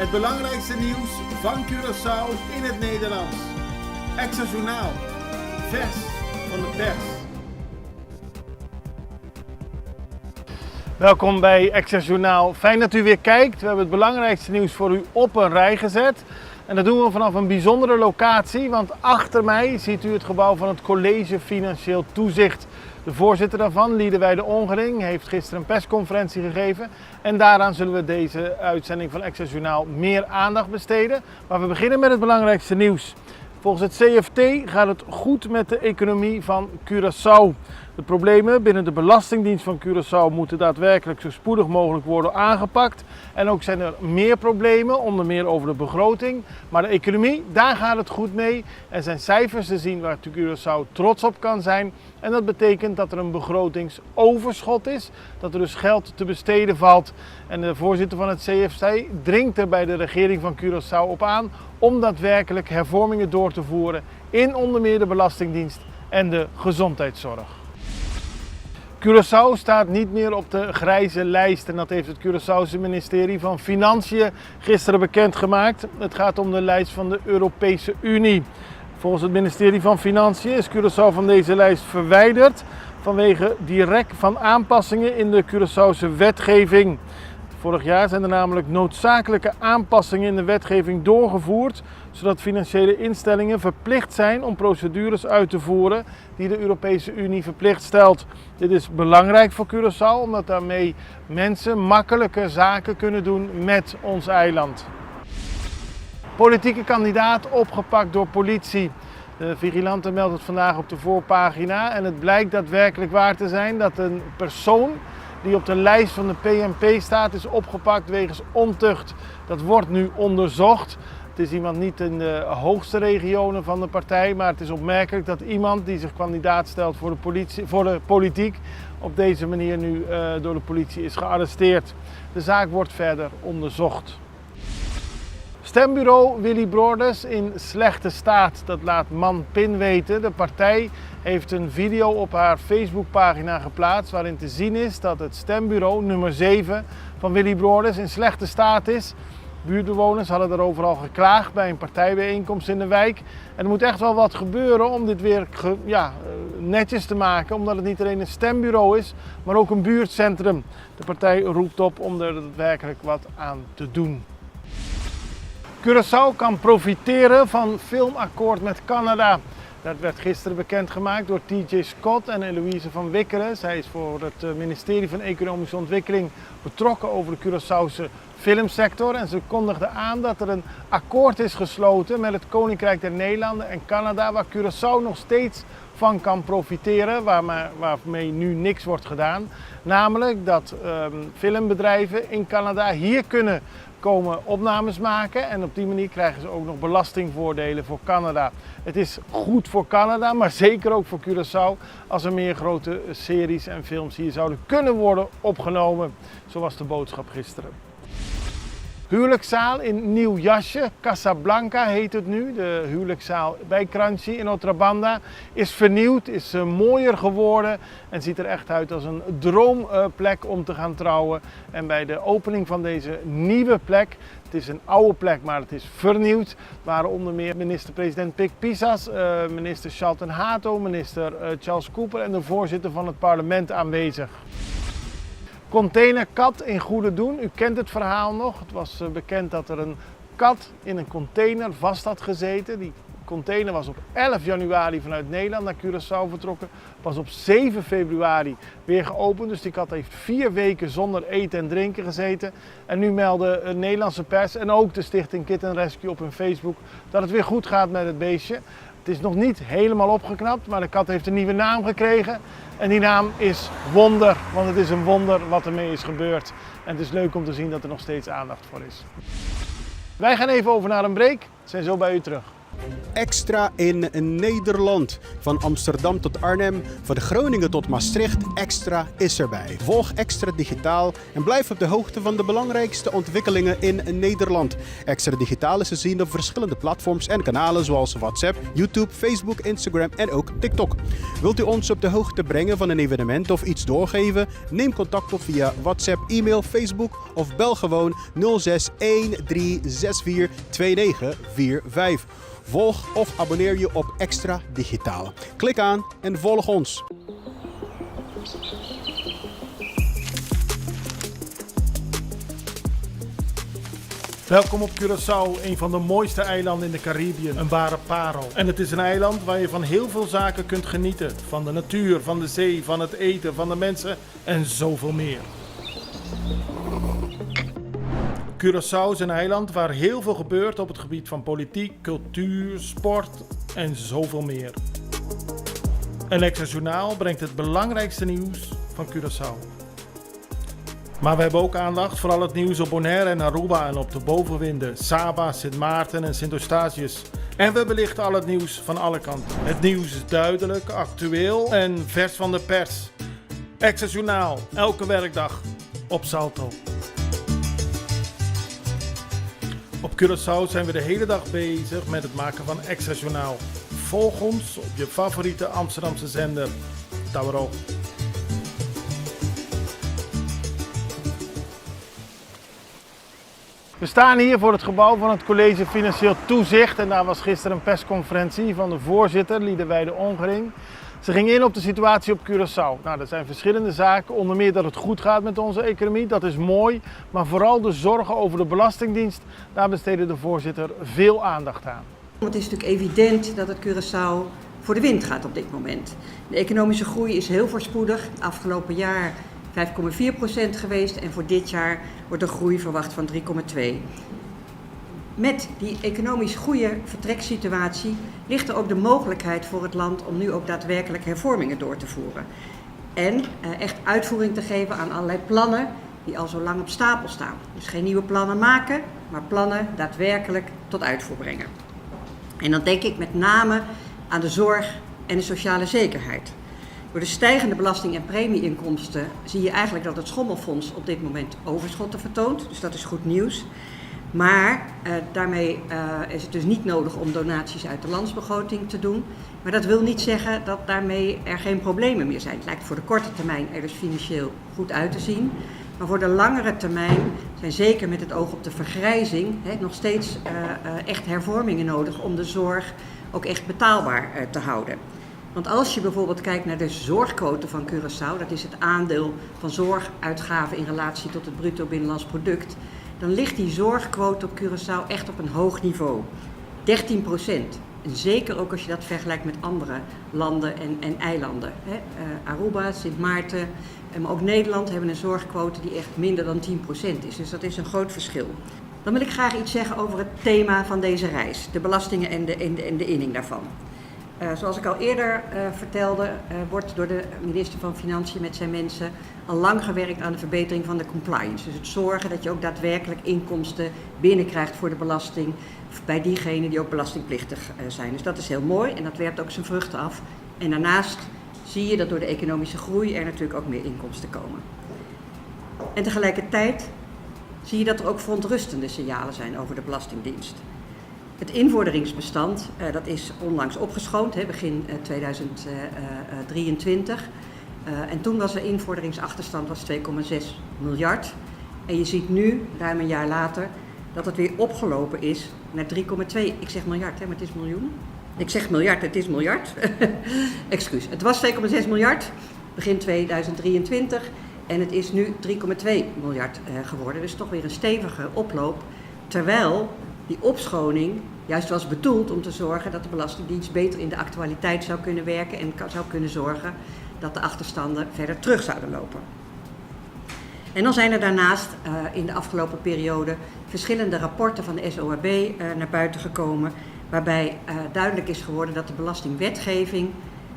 Het belangrijkste nieuws van Curaçao in het Nederlands. Extra Journaal, vers van de pers. Welkom bij Extra Journaal. Fijn dat u weer kijkt. We hebben het belangrijkste nieuws voor u op een rij gezet. En dat doen we vanaf een bijzondere locatie, want achter mij ziet u het gebouw van het College Financieel Toezicht. De voorzitter daarvan, Liedewij de Ongering, heeft gisteren een persconferentie gegeven. En daaraan zullen we deze uitzending van Extra Journaal meer aandacht besteden. Maar we beginnen met het belangrijkste nieuws. Volgens het CFT gaat het goed met de economie van Curaçao. De problemen binnen de Belastingdienst van Curaçao moeten daadwerkelijk zo spoedig mogelijk worden aangepakt. En ook zijn er meer problemen, onder meer over de begroting. Maar de economie, daar gaat het goed mee. Er zijn cijfers te zien waar Curaçao trots op kan zijn. En dat betekent dat er een begrotingsoverschot is, dat er dus geld te besteden valt. En de voorzitter van het CFT dringt er bij de regering van Curaçao op aan om daadwerkelijk hervormingen door te voeren in onder meer de Belastingdienst en de gezondheidszorg. Curaçao staat niet meer op de grijze lijst en dat heeft het Curaçaose ministerie van Financiën gisteren bekendgemaakt. Het gaat om de lijst van de Europese Unie. Volgens het ministerie van Financiën is Curaçao van deze lijst verwijderd vanwege direct van aanpassingen in de Curaçaose wetgeving. Vorig jaar zijn er namelijk noodzakelijke aanpassingen in de wetgeving doorgevoerd, zodat financiële instellingen verplicht zijn om procedures uit te voeren die de Europese Unie verplicht stelt. Dit is belangrijk voor Curaçao, omdat daarmee mensen makkelijke zaken kunnen doen met ons eiland. Politieke kandidaat opgepakt door politie. De vigilante meldt het vandaag op de voorpagina en het blijkt daadwerkelijk waar te zijn dat een persoon die op de lijst van de PNP staat is opgepakt wegens ontucht. Dat wordt nu onderzocht. Het is iemand niet in de hoogste regionen van de partij, maar het is opmerkelijk dat iemand die zich kandidaat stelt voor de politiek op deze manier nu door de politie is gearresteerd. De zaak wordt verder onderzocht. Stembureau Willy Broders in slechte staat, dat laat Man Pin weten. De partij heeft een video op haar Facebookpagina geplaatst waarin te zien is dat het stembureau nummer 7 van Willy Broders in slechte staat is. Buurtbewoners hadden daarover al geklaagd bij een partijbijeenkomst in de wijk. En er moet echt wel wat gebeuren om dit weer netjes te maken, omdat het niet alleen een stembureau is, maar ook een buurtcentrum. De partij roept op om er daadwerkelijk wat aan te doen. Curaçao kan profiteren van filmakkoord met Canada. Dat werd gisteren bekendgemaakt door TJ Scott en Eloïse van Wikkeren. Zij is voor het ministerie van Economische Ontwikkeling betrokken over de Curaçaose filmsector. En ze kondigde aan dat er een akkoord is gesloten met het Koninkrijk der Nederlanden en Canada, waar Curaçao nog steeds van kan profiteren, waarmee nu niks wordt gedaan. Namelijk dat filmbedrijven in Canada hier kunnen komen opnames maken en op die manier krijgen ze ook nog belastingvoordelen voor Canada. Het is goed voor Canada, maar zeker ook voor Curaçao als er meer grote series en films hier zouden kunnen worden opgenomen. Zo was de boodschap gisteren. Huwelijkszaal in nieuw jasje, Casablanca heet het nu. De huwelijkszaal bij Crunchy in Otrabanda is vernieuwd, is mooier geworden en ziet er echt uit als een droomplek om te gaan trouwen. En bij de opening van deze nieuwe plek, het is een oude plek, maar het is vernieuwd, waren onder meer minister-president Pik Pisas, minister Charlton Hato, minister Charles Cooper en de voorzitter van het parlement aanwezig. Containerkat in goede doen. U kent het verhaal nog. Het was bekend dat er een kat in een container vast had gezeten. Die container was op 11 januari vanuit Nederland naar Curaçao vertrokken. Pas op 7 februari weer geopend. Dus die kat heeft 4 weken zonder eten en drinken gezeten. En nu melden een Nederlandse pers en ook de stichting Kitten Rescue op hun Facebook dat het weer goed gaat met het beestje. Het is nog niet helemaal opgeknapt, maar de kat heeft een nieuwe naam gekregen. En die naam is Wonder, want het is een wonder wat ermee is gebeurd. En het is leuk om te zien dat er nog steeds aandacht voor is. Wij gaan even over naar een break. We zijn zo bij u terug. Extra in Nederland. Van Amsterdam tot Arnhem, van Groningen tot Maastricht, Extra is erbij. Volg Extra Digitaal en blijf op de hoogte van de belangrijkste ontwikkelingen in Nederland. Extra Digitaal is te zien op verschillende platforms en kanalen zoals WhatsApp, YouTube, Facebook, Instagram en ook TikTok. Wilt u ons op de hoogte brengen van een evenement of iets doorgeven? Neem contact op via WhatsApp, e-mail, Facebook of bel gewoon 06 1364 2945. Volg of abonneer je op Extra Digitaal. Klik aan en volg ons. Welkom op Curaçao, een van de mooiste eilanden in de Caribiën. Een ware parel. En het is een eiland waar je van heel veel zaken kunt genieten. Van de natuur, van de zee, van het eten, van de mensen en zoveel meer. Curaçao is een eiland waar heel veel gebeurt op het gebied van politiek, cultuur, sport en zoveel meer. En Extra Journaal brengt het belangrijkste nieuws van Curaçao. Maar we hebben ook aandacht voor al het nieuws op Bonaire en Aruba en op de bovenwinden, Saba, Sint Maarten en Sint Eustatius. En we belichten al het nieuws van alle kanten. Het nieuws is duidelijk, actueel en vers van de pers. Extra Journaal, elke werkdag op Salto. Op Curaçao zijn we de hele dag bezig met het maken van Extra Journaal. Volg ons op je favoriete Amsterdamse zender, Tauro. We staan hier voor het gebouw van het College Financieel Toezicht en daar was gisteren een persconferentie van de voorzitter, Liederwijde Ongering. Ze ging in op de situatie op Curaçao. Nou, er zijn verschillende zaken, onder meer dat het goed gaat met onze economie, dat is mooi. Maar vooral de zorgen over de Belastingdienst, daar besteedde de voorzitter veel aandacht aan. Het is natuurlijk evident dat het Curaçao voor de wind gaat op dit moment. De economische groei is heel voorspoedig. Afgelopen jaar 5,4% geweest en voor dit jaar wordt een groei verwacht van 3,2%. Met die economisch goede vertreksituatie ligt er ook de mogelijkheid voor het land om nu ook daadwerkelijk hervormingen door te voeren. En echt uitvoering te geven aan allerlei plannen die al zo lang op stapel staan. Dus geen nieuwe plannen maken, maar plannen daadwerkelijk tot uitvoer brengen. En dan denk ik met name aan de zorg en de sociale zekerheid. Door de stijgende belasting- en premieinkomsten zie je eigenlijk dat het Schommelfonds op dit moment overschotten vertoont. Dus dat is goed nieuws. Maar daarmee is het dus niet nodig om donaties uit de landsbegroting te doen. Maar dat wil niet zeggen dat daarmee er geen problemen meer zijn. Het lijkt voor de korte termijn er dus financieel goed uit te zien. Maar voor de langere termijn zijn zeker met het oog op de vergrijzing nog steeds echt hervormingen nodig om de zorg ook echt betaalbaar te houden. Want als je bijvoorbeeld kijkt naar de zorgquote van Curaçao, dat is het aandeel van zorguitgaven in relatie tot het bruto binnenlands product, dan ligt die zorgquote op Curaçao echt op een hoog niveau. 13%. En zeker ook als je dat vergelijkt met andere landen en eilanden. Aruba, Sint Maarten, maar ook Nederland hebben een zorgquote die echt minder dan 10% is. Dus dat is een groot verschil. Dan wil ik graag iets zeggen over het thema van deze reis. De belastingen en de inning daarvan. Zoals ik al eerder vertelde, wordt door de minister van Financiën met zijn mensen al lang gewerkt aan de verbetering van de compliance. Dus het zorgen dat je ook daadwerkelijk inkomsten binnenkrijgt voor de belasting bij diegenen die ook belastingplichtig zijn. Dus dat is heel mooi en dat werpt ook zijn vruchten af. En daarnaast zie je dat door de economische groei er natuurlijk ook meer inkomsten komen. En tegelijkertijd zie je dat er ook verontrustende signalen zijn over de Belastingdienst. Het invorderingsbestand, dat is onlangs opgeschoond, begin 2023. En toen was de invorderingsachterstand 2,6 miljard. En je ziet nu, ruim een jaar later, dat het weer opgelopen is naar 3,2. Ik zeg miljard, maar het is miljoen. Ik zeg miljard, het is miljard. Excuus. Het was 2,6 miljard, begin 2023. En het is nu 3,2 miljard geworden. Dus toch weer een stevige oploop. Terwijl die opschoning juist was bedoeld om te zorgen dat de Belastingdienst beter in de actualiteit zou kunnen werken en zou kunnen zorgen dat de achterstanden verder terug zouden lopen. En dan zijn er daarnaast in de afgelopen periode verschillende rapporten van de SOAB naar buiten gekomen, waarbij duidelijk is geworden dat de belastingwetgeving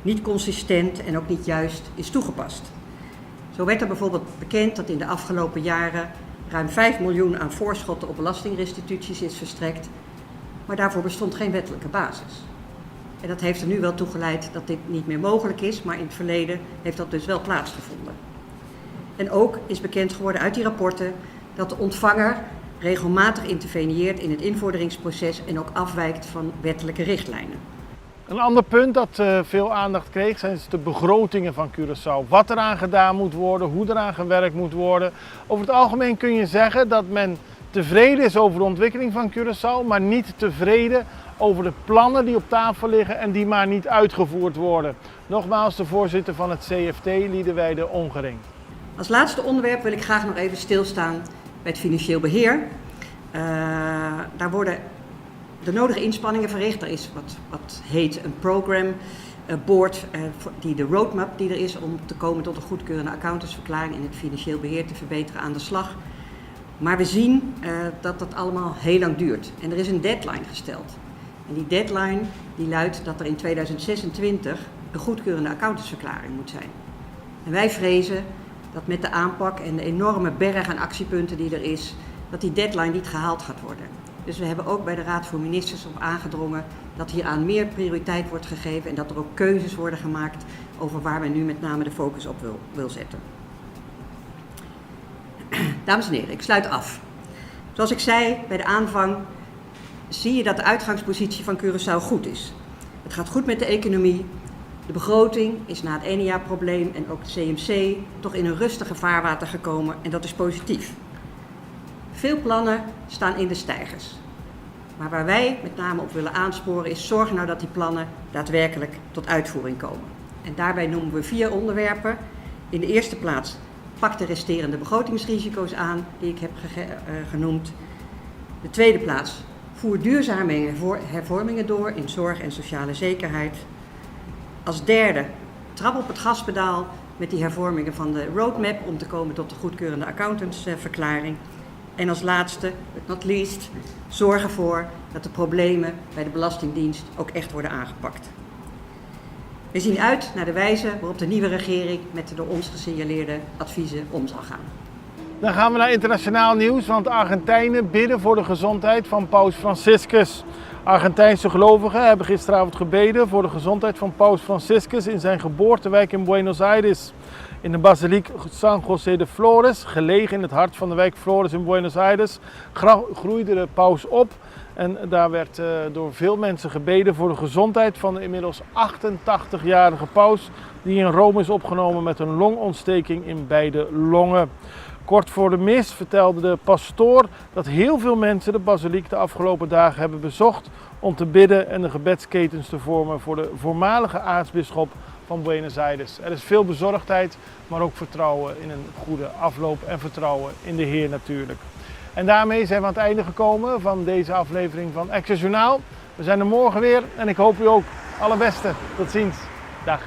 niet consistent en ook niet juist is toegepast. Zo werd er bijvoorbeeld bekend dat in de afgelopen jaren ruim 5 miljoen aan voorschotten op belastingrestituties is verstrekt. maar daarvoor bestond geen wettelijke basis. En dat heeft er nu wel toe geleid dat dit niet meer mogelijk is, maar in het verleden heeft dat dus wel plaatsgevonden. En ook is bekend geworden uit die rapporten dat de ontvanger regelmatig interveneert in het invorderingsproces en ook afwijkt van wettelijke richtlijnen. Een ander punt dat veel aandacht kreeg zijn de begrotingen van Curaçao. Wat eraan gedaan moet worden, hoe eraan gewerkt moet worden. Over het algemeen kun je zeggen dat men tevreden is over de ontwikkeling van Curaçao, maar niet tevreden over de plannen die op tafel liggen en die maar niet uitgevoerd worden. Nogmaals de voorzitter van het CFT, Liedewijde Ongering. Als laatste onderwerp wil ik graag nog even stilstaan bij het financieel beheer. Daar worden de nodige inspanningen verricht. Er is wat heet een program board, die de roadmap die er is om te komen tot een goedkeurende accountantsverklaring en het financieel beheer te verbeteren aan de slag. Maar we zien dat dat allemaal heel lang duurt. En er is een deadline gesteld. En die deadline die luidt dat er in 2026 een goedkeurende accountantsverklaring moet zijn. En wij vrezen dat met de aanpak en de enorme berg aan actiepunten die er is, dat die deadline niet gehaald gaat worden. Dus we hebben ook bij de Raad voor Ministers op aangedrongen dat hieraan meer prioriteit wordt gegeven en dat er ook keuzes worden gemaakt over waar men nu met name de focus op wil zetten. Dames en heren, ik sluit af. Zoals ik zei bij de aanvang, zie je dat de uitgangspositie van Curaçao goed is. Het gaat goed met de economie. De begroting is na het ene jaar probleem en ook de CMC toch in een rustige vaarwater gekomen en dat is positief. Veel plannen staan in de steigers. Maar waar wij met name op willen aansporen is zorg nou dat die plannen daadwerkelijk tot uitvoering komen. En daarbij noemen we 4 onderwerpen. In de eerste plaats pak de resterende begrotingsrisico's aan die ik heb genoemd. De tweede plaats voer duurzame hervormingen door in zorg en sociale zekerheid. Als derde trap op het gaspedaal met die hervormingen van de roadmap om te komen tot de goedkeurende accountantsverklaring. En als laatste, but not least, zorg ervoor dat de problemen bij de Belastingdienst ook echt worden aangepakt. We zien uit naar de wijze waarop de nieuwe regering met de door ons gesignaleerde adviezen om zal gaan. Dan gaan we naar internationaal nieuws, want de Argentijnen bidden voor de gezondheid van paus Franciscus. Argentijnse gelovigen hebben gisteravond gebeden voor de gezondheid van paus Franciscus in zijn geboortewijk in Buenos Aires. In de basiliek San José de Flores, gelegen in het hart van de wijk Flores in Buenos Aires, groeide de paus op. En daar werd door veel mensen gebeden voor de gezondheid van de inmiddels 88-jarige paus, die in Rome is opgenomen met een longontsteking in beide longen. Kort voor de mis vertelde de pastoor dat heel veel mensen de basiliek de afgelopen dagen hebben bezocht om te bidden en de gebedsketens te vormen voor de voormalige aartsbisschop van Buenos Aires. Er is veel bezorgdheid, maar ook vertrouwen in een goede afloop en vertrouwen in de Heer natuurlijk. En daarmee zijn we aan het einde gekomen van deze aflevering van Extra Journaal. We zijn er morgen weer en ik hoop u ook. Allerbeste. Tot ziens. Dag.